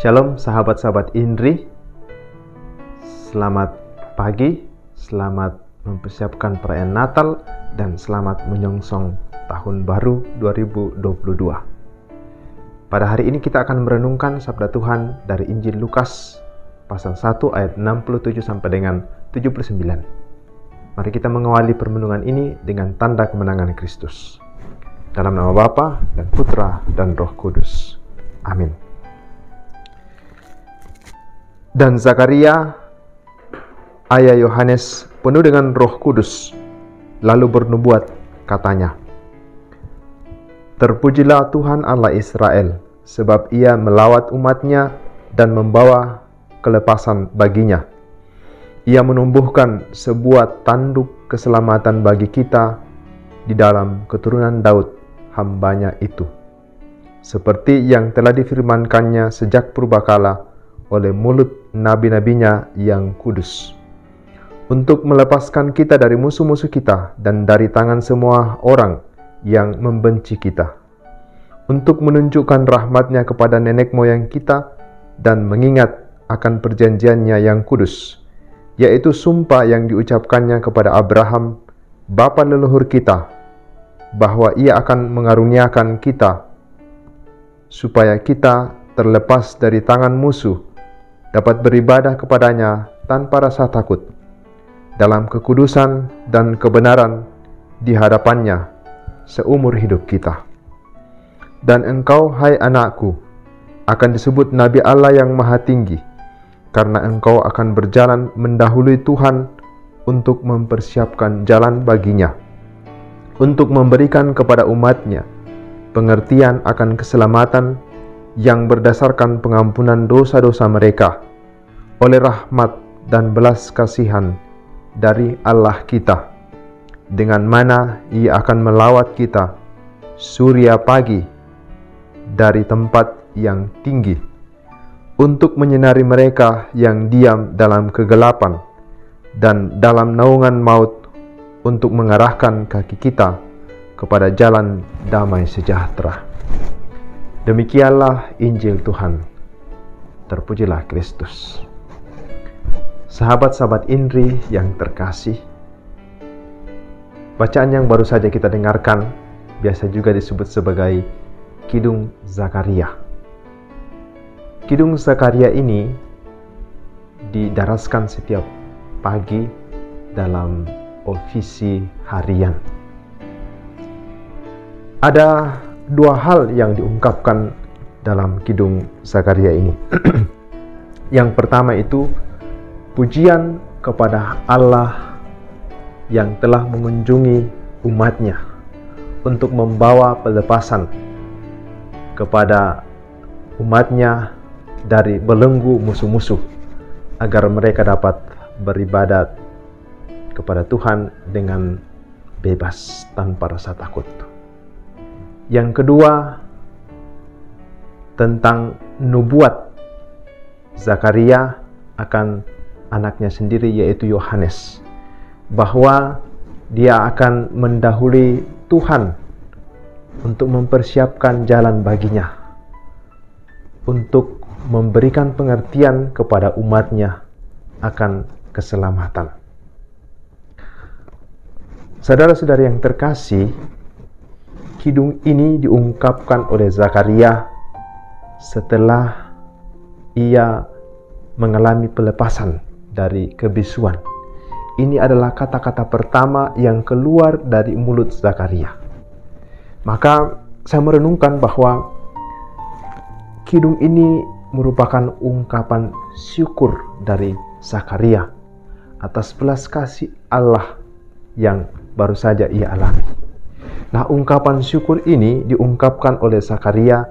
Shalom sahabat-sahabat Indri. Selamat pagi, selamat mempersiapkan perayaan Natal, dan selamat menyongsong tahun baru 2022. Pada hari ini kita akan merenungkan sabda Tuhan dari Injil Lukas pasal 1 ayat 67 sampai dengan 79. Mari kita mengawali permenungan ini dengan tanda kemenangan Kristus. Dalam nama Bapa dan Putra dan Roh Kudus. Amin. Dan Zakaria, ayah Yohanes, penuh dengan Roh Kudus, lalu bernubuat, katanya, "Terpujilah Tuhan Allah Israel, sebab Ia melawat umat-Nya dan membawa kelepasan baginya. Ia menumbuhkan sebuah tanduk keselamatan bagi kita di dalam keturunan Daud, hamba-Nya itu, seperti yang telah difirmankannya sejak purbakala oleh mulut nabi-nabinya yang kudus, untuk melepaskan kita dari musuh-musuh kita dan dari tangan semua orang yang membenci kita, untuk menunjukkan rahmat-Nya kepada nenek moyang kita dan mengingat akan perjanjian-Nya yang kudus, yaitu sumpah yang diucapkannya kepada Abraham, bapa leluhur kita, bahwa Ia akan mengaruniakan kita, supaya kita terlepas dari tangan musuh, dapat beribadah kepada-Nya tanpa rasa takut, dalam kekudusan dan kebenaran di hadapan-Nya seumur hidup kita. Dan engkau, hai anakku, akan disebut Nabi Allah yang Maha Tinggi, karena engkau akan berjalan mendahului Tuhan untuk mempersiapkan jalan bagi-Nya, untuk memberikan kepada umat-Nya pengertian akan keselamatan yang berdasarkan pengampunan dosa-dosa mereka, oleh rahmat dan belas kasihan dari Allah kita, dengan mana Ia akan melawat kita surya pagi dari tempat yang tinggi, untuk menyinari mereka yang diam dalam kegelapan dan dalam naungan maut, untuk mengarahkan kaki kita kepada jalan damai sejahtera." Demikianlah Injil Tuhan. Terpujilah Kristus. Sahabat-sahabat Indri yang terkasih, bacaan yang baru saja kita dengarkan biasa juga disebut sebagai Kidung Zakaria. Kidung Zakaria ini didaraskan setiap pagi dalam ofisi harian. Ada dua hal yang diungkapkan dalam Kidung Zakaria ini. Yang pertama itu pujian kepada Allah yang telah mengunjungi umat-Nya untuk membawa pelepasan kepada umat-Nya dari belenggu musuh-musuh, agar mereka dapat beribadat kepada Tuhan dengan bebas tanpa rasa takut. Yang kedua, tentang nubuat Zakaria akan anaknya sendiri, yaitu Yohanes, bahwa dia akan mendahului Tuhan untuk mempersiapkan jalan baginya, untuk memberikan pengertian kepada umat-Nya akan keselamatan. Saudara-saudari yang terkasih, kidung ini diungkapkan oleh Zakaria setelah ia mengalami pelepasan dari kebisuan. Ini adalah kata-kata pertama yang keluar dari mulut Zakaria. Maka saya merenungkan bahwa kidung ini merupakan ungkapan syukur dari Zakaria atas belas kasih Allah yang baru saja ia alami. Nah, ungkapan syukur ini diungkapkan oleh Zakaria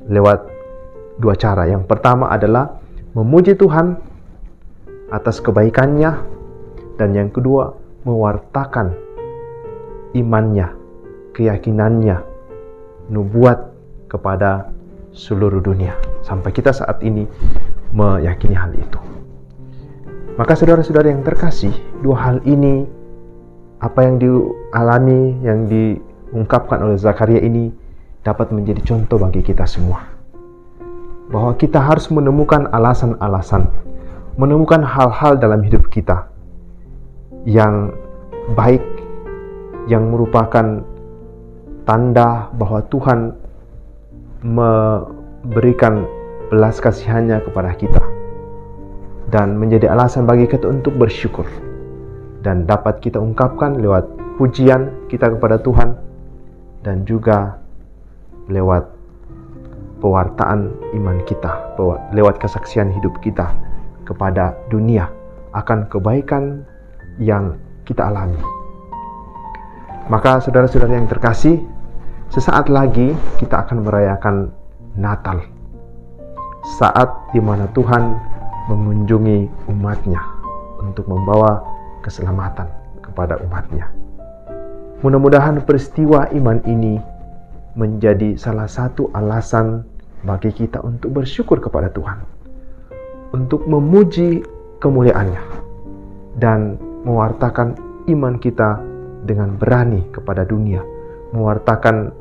lewat dua cara. Yang pertama adalah memuji Tuhan atas kebaikan-Nya, dan yang kedua mewartakan iman-Nya, keyakinan-Nya, nubuat kepada seluruh dunia, sampai kita saat ini meyakini hal itu. Maka saudara-saudara yang terkasih, dua hal ini, apa yang dialami, yang diungkapkan oleh Zakaria ini, dapat menjadi contoh bagi kita semua. bahwa kita harus menemukan alasan-alasan, menemukan hal-hal dalam hidup kita yang baik, yang merupakan tanda bahwa Tuhan memberikan belas kasihannya kepada kita, dan menjadi alasan bagi kita untuk bersyukur, dan dapat kita ungkapkan lewat pujian kita kepada Tuhan, dan juga lewat pewartaan iman kita, lewat kesaksian hidup kita kepada dunia akan kebaikan yang kita alami. Maka saudara-saudara yang terkasih, sesaat lagi kita akan merayakan Natal, saat di mana Tuhan mengunjungi umatnya untuk membawa keselamatan kepada umatnya. Mudah-mudahan peristiwa iman ini menjadi salah satu alasan bagi kita untuk bersyukur kepada Tuhan, untuk memuji kemuliaan-Nya, dan mewartakan iman kita dengan berani kepada dunia, mewartakan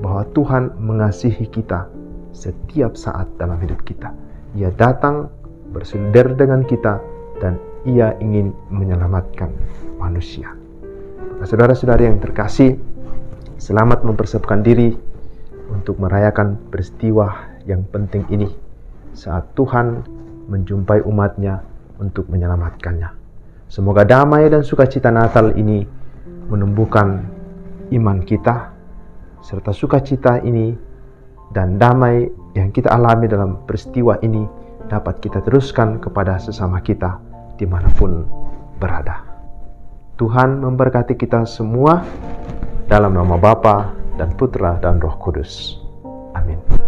bahwa Tuhan mengasihi kita setiap saat dalam hidup kita. Ia datang bersender dengan kita, dan Ia ingin menyelamatkan manusia. Maka saudara-saudari yang terkasih, selamat mempersiapkan diri untuk merayakan peristiwa yang penting ini, saat Tuhan menjumpai umatnya untuk menyelamatkannya. Semoga damai dan sukacita Natal ini menumbuhkan iman kita, serta sukacita ini dan damai yang kita alami dalam peristiwa ini dapat kita teruskan kepada sesama kita dimanapun berada. Tuhan memberkati kita semua dalam nama Bapa dan Putra dan Roh Kudus. Amin.